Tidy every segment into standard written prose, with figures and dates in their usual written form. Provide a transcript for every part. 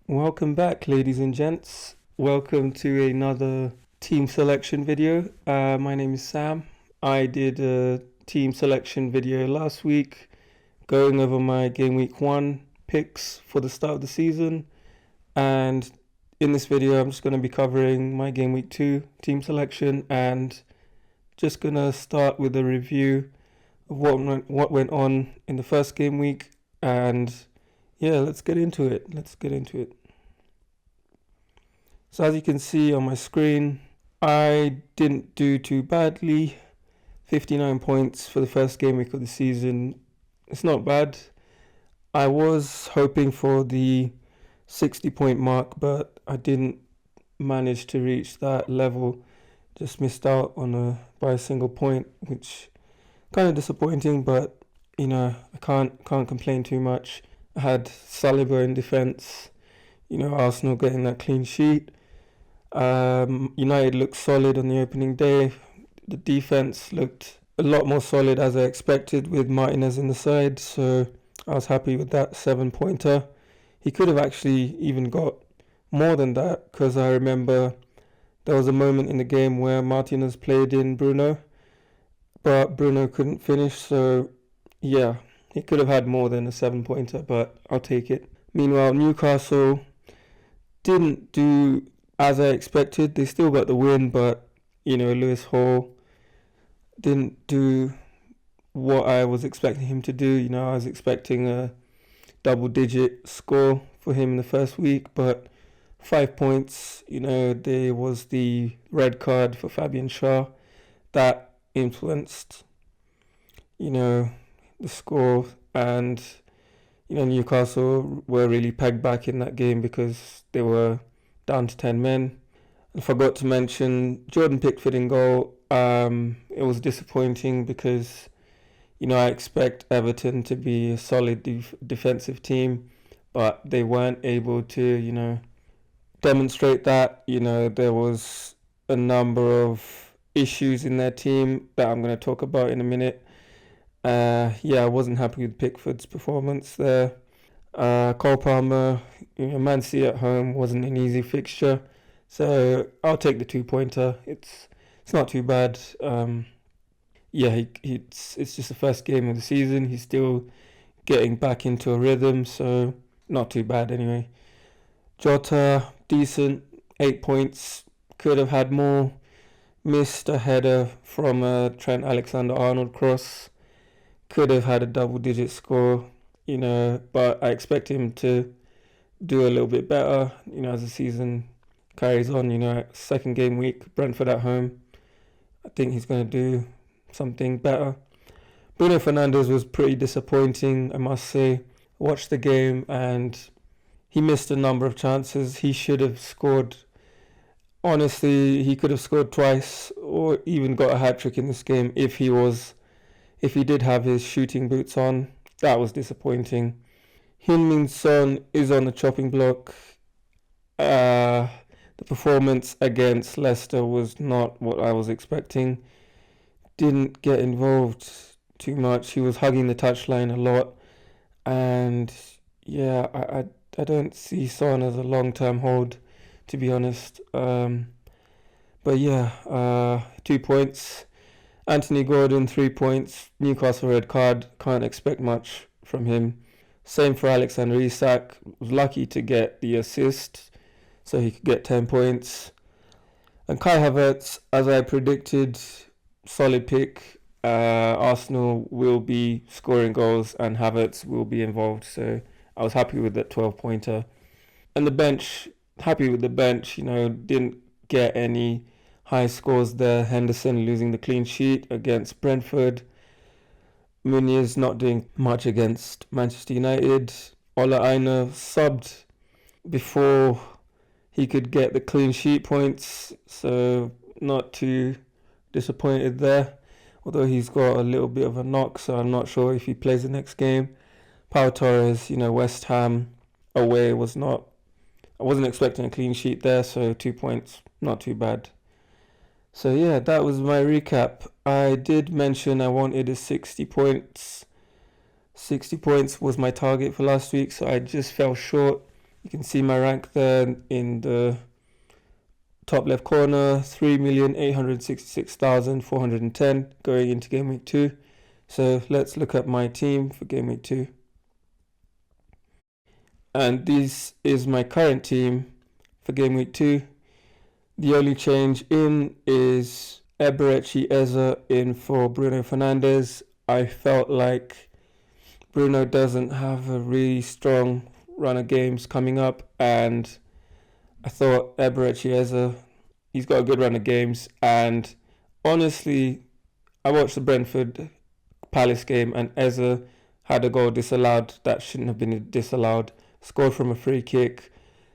Welcome back, ladies and gents. Welcome to another team selection video. My name is Sam. I did a team selection video last week going over my game week 1 picks for the start of the season. And in this video, I'm just going to be covering my game week 2 team selection and just going to start with a review of what went on in the first game week. And yeah, let's get into it. So as you can see on my screen, I didn't do too badly. 59 points for the first game week of the season. It's not bad. I was hoping for the 60-point mark, but I didn't manage to reach that level. Just missed out by a single point, which kind of disappointing, but I can't complain too much. I had Saliba in defence, Arsenal getting that clean sheet. United looked solid on the opening day. The defence looked a lot more solid as I expected with Martinez in the side, so I was happy with that 7-pointer. He could have actually even got more than that, because I remember there was a moment in the game where Martinez played in Bruno, but Bruno couldn't finish, so yeah, he could have had more than a 7-pointer, but I'll take it. Meanwhile, Newcastle didn't do as I expected. They still got the win, but Lewis Hall didn't do what I was expecting him to do. I was expecting a double-digit score for him in the first week, but 5 points. There was the red card for Fabian Schär that influenced, the score, and Newcastle were really pegged back in that game because they were down to 10 men. I forgot to mention Jordan Pickford in goal. It was disappointing because I expect Everton to be a solid defensive team, but they weren't able to demonstrate that. There was a number of issues in their team that I'm going to talk about in a minute. I wasn't happy with Pickford's performance there. Cole Palmer, Man City at home wasn't an easy fixture, so I'll take the 2-pointer. It's not too bad. It's just the first game of the season. He's still getting back into a rhythm, so not too bad anyway. Jota, decent, 8 points. Could have had more. Missed a header from a Trent Alexander-Arnold cross. Could have had a double-digit score, but I expect him to do a little bit better, as the season carries on. Second game week, Brentford at home. I think he's going to do something better. Bruno Fernandes was pretty disappointing, I must say. Watched the game and he missed a number of chances. He should have scored. Honestly, he could have scored twice or even got a hat-trick in this game if he did have his shooting boots on. That was disappointing. Heung-min Son is on the chopping block. The performance against Leicester was not what I was expecting. Didn't get involved too much. He was hugging the touchline a lot. And yeah, I don't see Son as a long-term hold, to be honest. But yeah, 2 points. Anthony Gordon, 3 points. Newcastle red card. Can't expect much from him. Same for Alexander Isak. Was lucky to get the assist, so he could get 10 points. And Kai Havertz, as I predicted, solid pick. Arsenal will be scoring goals and Havertz will be involved. So I was happy with that 12-pointer. And the bench, happy with the bench. Didn't get any high scores there. Henderson losing the clean sheet against Brentford. Muniz not doing much against Manchester United. Ola Aina subbed before he could get the clean sheet points, so not too disappointed there. Although he's got a little bit of a knock, so I'm not sure if he plays the next game. Pau Torres, West Ham away I wasn't expecting a clean sheet there, so 2 points, not too bad. So yeah, that was my recap. I did mention I wanted a 60 points. 60 points was my target for last week, so I just fell short. You can see my rank there in the top left corner, 3,866,410 going into game week 2. So let's look at my team for game week 2. And this is my current team for game week 2. The only change in is Eberechi Eze in for Bruno Fernandes. I felt like Bruno doesn't have a really strong run of games coming up, and I thought Eberechi Eze, he's got a good run of games. And honestly, I watched the Brentford Palace game, and Eze had a goal disallowed that shouldn't have been disallowed. Scored from a free kick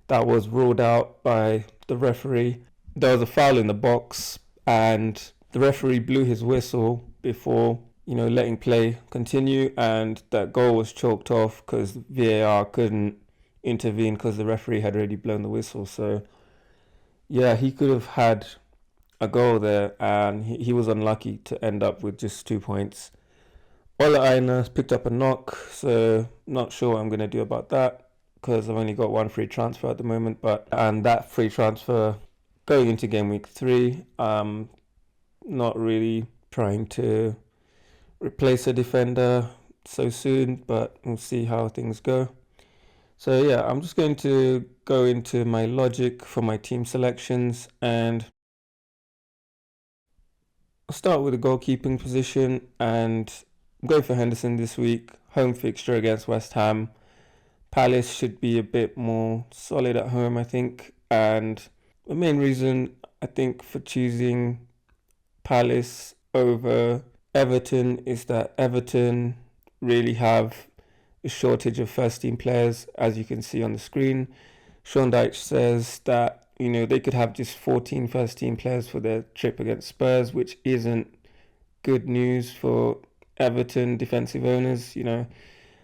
that was ruled out by the referee. There was a foul in the box, and the referee blew his whistle before, letting play continue, and that goal was chalked off because VAR couldn't intervene because the referee had already blown the whistle. So yeah, he could have had a goal there, and he was unlucky to end up with just 2 points. Ola Aina picked up a knock, so not sure what I'm going to do about that because I've only got one free transfer at the moment. And that free transfer going into game week 3, not really trying to replace a defender so soon, but we'll see how things go. So yeah, I'm just going to go into my logic for my team selections, and I'll start with the goalkeeping position, and I'm going for Henderson this week. Home fixture against West Ham. Palace should be a bit more solid at home, I think, and the main reason I think for choosing Palace over Everton is that Everton really have a shortage of first team players, as you can see on the screen. Sean Dyche says that they could have just 14 first team players for their trip against Spurs, which isn't good news for Everton defensive owners,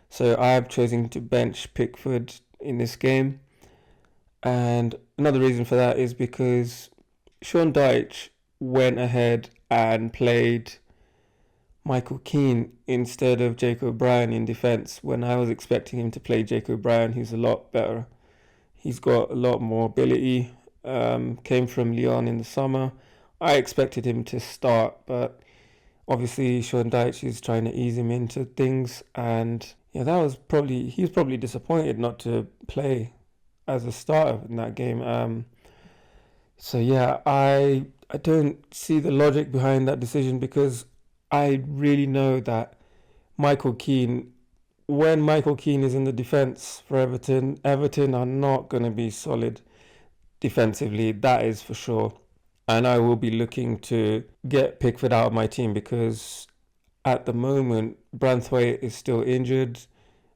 So I've chosen to bench Pickford in this game. And another reason for that is because Sean Dyche went ahead and played Michael Keane instead of Jake O'Brien in defence when I was expecting him to play Jake O'Brien, who's a lot better. He's got a lot more ability, came from Lyon in the summer. I expected him to start, but obviously Sean Dyche is trying to ease him into things, and yeah, he was probably disappointed not to play as a starter in that game. So yeah, I don't see the logic behind that decision because I really know that when Michael Keane is in the defence for Everton are not going to be solid defensively, that is for sure. And I will be looking to get Pickford out of my team because at the moment, Branthwaite is still injured.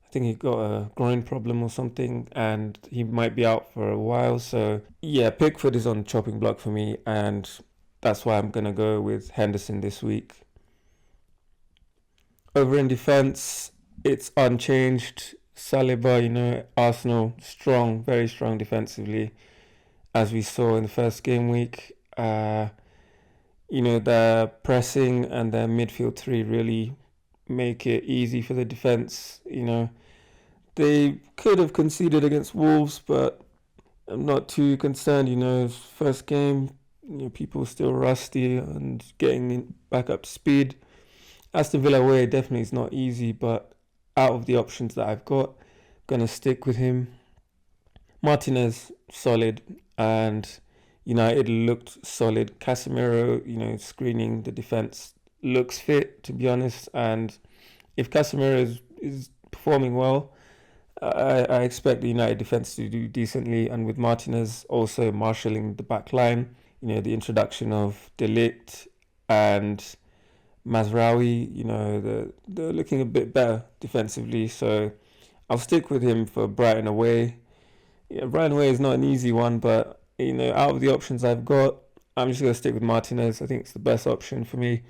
I think he got a groin problem or something, and he might be out for a while. So yeah, Pickford is on the chopping block for me, and that's why I'm going to go with Henderson this week. Over in defence, it's unchanged. Saliba, Arsenal, strong, very strong defensively, as we saw in the first game week. Their pressing and their midfield 3 really make it easy for the defence. They could have conceded against Wolves, but I'm not too concerned. First game, people still rusty and getting back up to speed. Aston Villa away definitely is not easy, but out of the options that I've got, gonna stick with him. Martinez, solid, and United looked solid. Casemiro, screening the defence, looks fit, to be honest, and if Casemiro is performing well, I expect the United defence to do decently, and with Martinez also marshalling the back line, the introduction of De Ligt and Mazraoui, they're looking a bit better defensively, so I'll stick with him for Brighton away. Yeah, Brighton away is not an easy one, but out of the options I've got, I'm just going to stick with Martinez. I think it's the best option for me.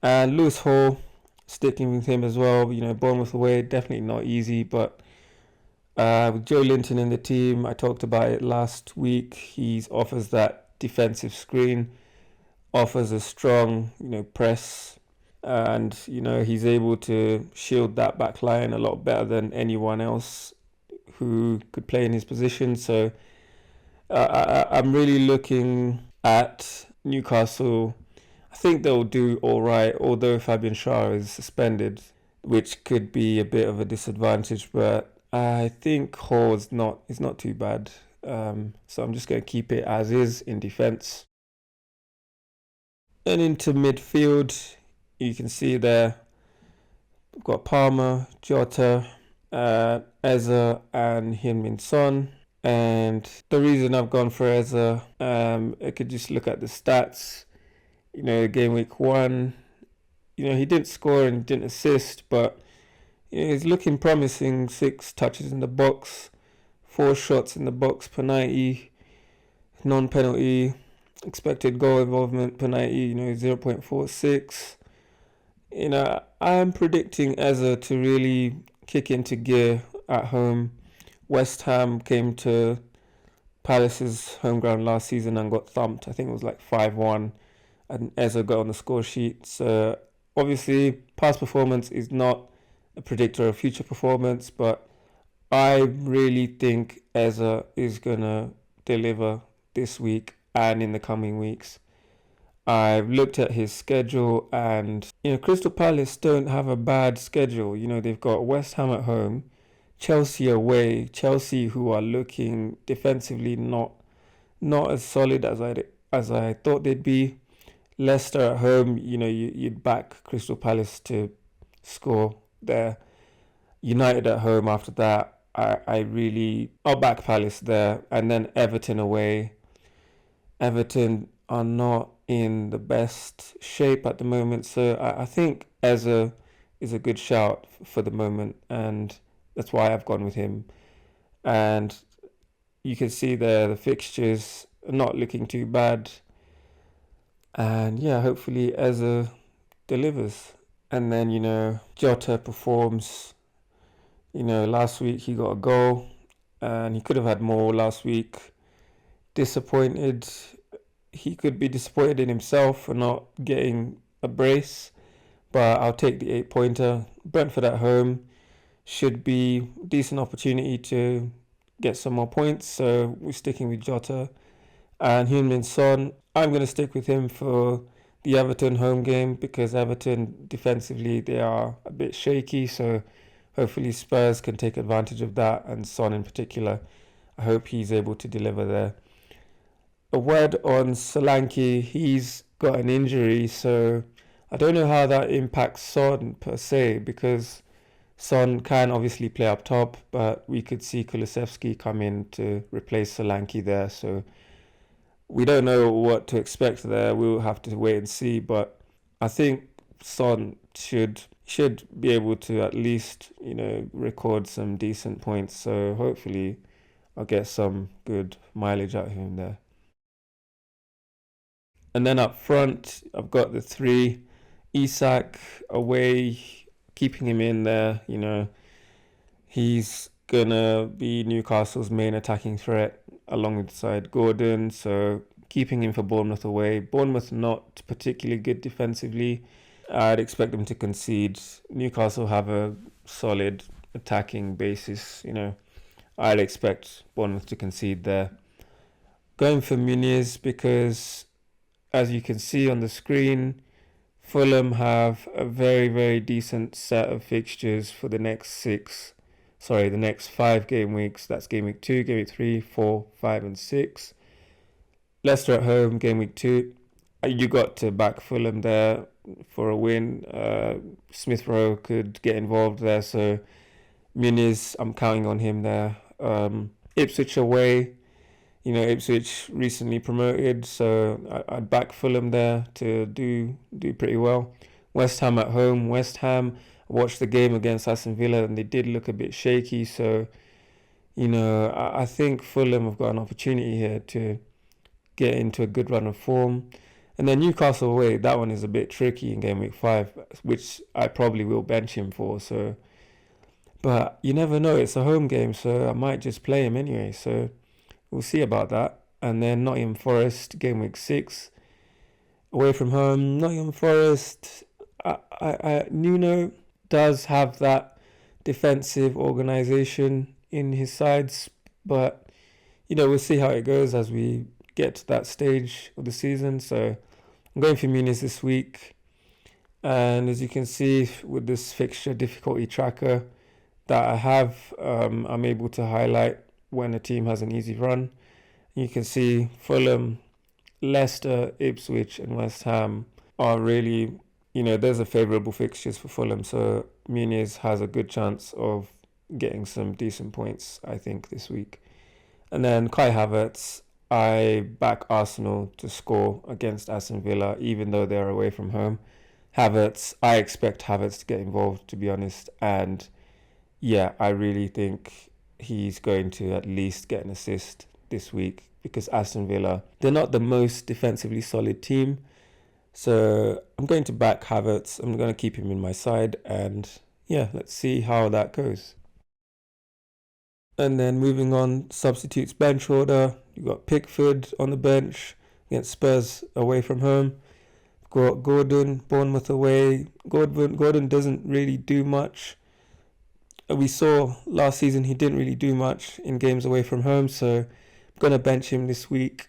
And Lewis Hall, sticking with him as well. Bournemouth away, definitely not easy, but with Joe Linton in the team, I talked about it last week. He offers that defensive screen, offers a strong, press, and he's able to shield that back line a lot better than anyone else who could play in his position. So I'm really looking at Newcastle. I think they'll do all right, although Fabian Schär is suspended, which could be a bit of a disadvantage. But I think Hall is not too bad. So I'm just going to keep it as is in defence. And into midfield, you can see there we've got Palmer, Jota, Eza, and Heung-min Son. And the reason I've gone for Eza, I could just look at the stats. Game week 1, he didn't score and didn't assist, but he's looking promising. 6 touches in the box, 4 shots in the box per 90, non-penalty, expected goal involvement per 90, 0.46. I'm predicting Eza to really kick into gear at home. West Ham came to Palace's home ground last season and got thumped. I think it was like 5-1, and Eza got on the score sheet. So obviously, past performance is not a predictor of future performance, but I really think Eza is going to deliver this week and in the coming weeks. I've looked at his schedule, and Crystal Palace don't have a bad schedule. They've got West Ham at home, Chelsea away. Chelsea, who are looking defensively not as solid as I thought they'd be. Leicester at home. You'd back Crystal Palace to score there. United at home after that. I'll back Palace there, and then Everton away. Everton are not in the best shape at the moment, so I think Eza is a good shout for the moment, and that's why I've gone with him. And you can see there the fixtures are not looking too bad, and yeah, hopefully Eza delivers. And then Jota performs. Last week he got a goal, and he could have had more last week. Disappointed. He could be disappointed in himself for not getting a brace, but I'll take the 8-pointer. Brentford at home should be a decent opportunity to get some more points, so we're sticking with Jota. And Heung-min Son, I'm going to stick with him for the Everton home game, because Everton defensively, they are a bit shaky, so hopefully Spurs can take advantage of that, and Son in particular, I hope he's able to deliver there. A word on Solanke. He's got an injury, so I don't know how that impacts Son per se, because Son can obviously play up top, but we could see Kulusevski come in to replace Solanke there, so we don't know what to expect there. We'll have to wait and see, but I think Son should be able to at least record some decent points, so hopefully I'll get some good mileage out of him there. And then up front, I've got the 3. Isak away, keeping him in there. He's going to be Newcastle's main attacking threat alongside Gordon. So keeping him for Bournemouth away. Bournemouth not particularly good defensively. I'd expect them to concede. Newcastle have a solid attacking basis. I'd expect Bournemouth to concede there. Going for Muniz because, as you can see on the screen, Fulham have a very, very decent set of fixtures for the next 5 game weeks. That's game week 2, game week 3, 4, 5 and 6. Leicester at home, game week 2. You got to back Fulham there for a win. Smith Rowe could get involved there, so Muniz, I'm counting on him there. Ipswich away. Ipswich recently promoted, so I'd back Fulham there to do pretty well. West Ham at home. West Ham, I watched the game against Aston Villa and they did look a bit shaky, so I think Fulham have got an opportunity here to get into a good run of form. And then Newcastle away, that one is a bit tricky in game week 5, which I probably will bench him for. But you never know, it's a home game, so I might just play him anyway, so we'll see about that. And then Nottingham Forest, game week 6. Away from home, Nottingham Forest. Nuno does have that defensive organisation. in his sides, but we'll see how it goes as we get to that stage of the season. So I'm going for Muniz this week. And as you can see with this fixture difficulty tracker that I have, I'm able to highlight when a team has an easy run. You can see Fulham, Leicester, Ipswich, and West Ham are really, there's a favourable fixtures for Fulham. So Muniz has a good chance of getting some decent points, I think, this week. And then Kai Havertz, I back Arsenal to score against Aston Villa, even though they're away from home. Havertz, I expect Havertz to get involved, to be honest. And yeah, I really think he's going to at least get an assist this week because Aston Villa, they're not the most defensively solid team. So I'm going to back Havertz. I'm going to keep him in my side. And yeah, let's see how that goes. And then moving on, substitutes bench order. You've got Pickford on the bench against Spurs away from home. Got Gordon, Bournemouth away. Gordon doesn't really do much. We saw last season he didn't really do much in games away from home, so I'm going to bench him this week.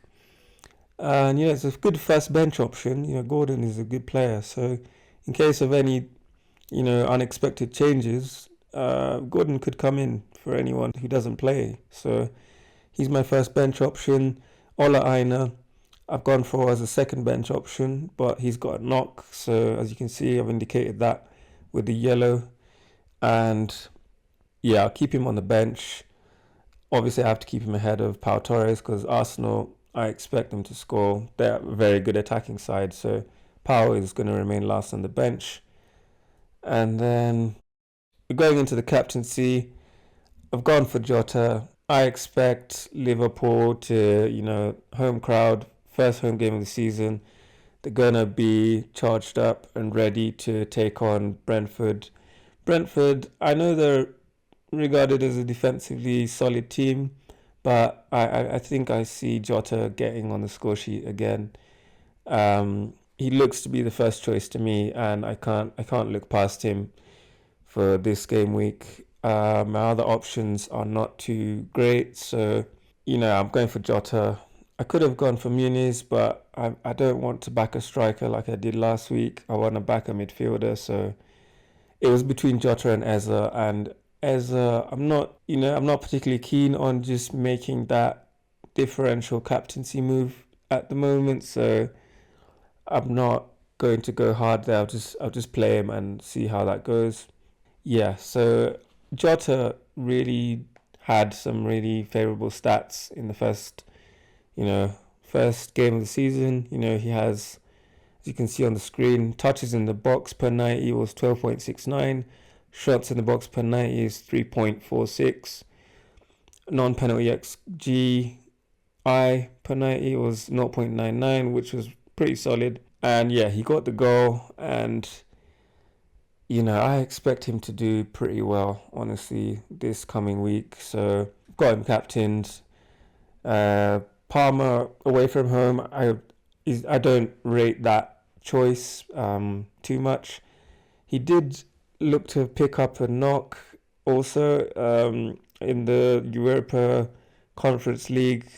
And it's a good first bench option. Gordon is a good player, so in case of any, unexpected changes, Gordon could come in for anyone who doesn't play. So he's my first bench option. Ola Aina, I've gone for as a second bench option, but he's got a knock. So as you can see, I've indicated that with the yellow. And yeah, I'll keep him on the bench. Obviously, I have to keep him ahead of Pau Torres because Arsenal, I expect them to score. They're a very good attacking side. So Pau is going to remain last on the bench. And then we're going into the captaincy. I've gone for Jota. I expect Liverpool to, home crowd, first home game of the season. They're going to be charged up and ready to take on Brentford. Brentford, I know they're regarded as a defensively solid team, but I think I see Jota getting on the score sheet again. He looks to be the first choice to me, and I can't look past him for this game week. My other options are not too great, so I'm going for Jota. I could have gone for Muniz, but I don't want to back a striker like I did last week. I want to back a midfielder, so it was between Jota and Eza. And Eza, I'm not particularly keen on just making that differential captaincy move at the moment, so I'm not going to go hard there. I'll just play him and see how that goes. Yeah, so Jota really had some really favourable stats in the first game of the season. He has, as you can see on the screen, touches in the box per 90 was 12.69. Shots in the box per 90 is 3.46. Non-penalty XG per 90 was 0.99, which was pretty solid. And yeah, he got the goal, and I expect him to do pretty well, honestly, this coming week. So got him captained. Palmer away from home, I don't rate that choice too much. He did look to pick up a knock also in the Europa Conference League.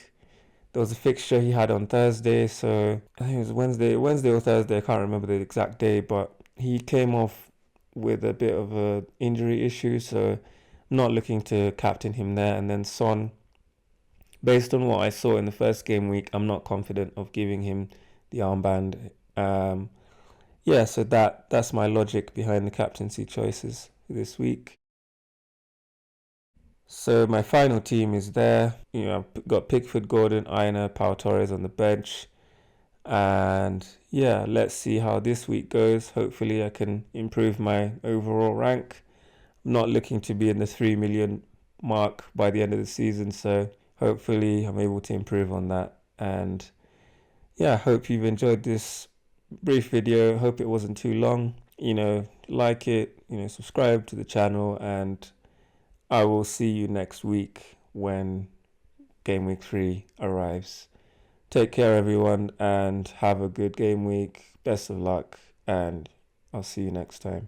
There was a fixture he had on Thursday, so I think it was Wednesday or Thursday. I can't remember the exact day, but he came off with a bit of a injury issue, so I'm not looking to captain him there. And then Son, based on what I saw in the first game week, I'm not confident of giving him the armband. Yeah, so that's my logic behind the captaincy choices this week. So my final team is there. I've got Pickford, Gordon, Aina, Pau Torres on the bench. And yeah, let's see how this week goes. Hopefully I can improve my overall rank. I'm not looking to be in the 3 million mark by the end of the season, so hopefully I'm able to improve on that. And yeah, I hope you've enjoyed this brief video. Hope it wasn't too long. Like it, subscribe to the channel, and I will see you next week when game week 3 arrives. Take care, everyone, and have a good game week. Best of luck, and I'll see you next time.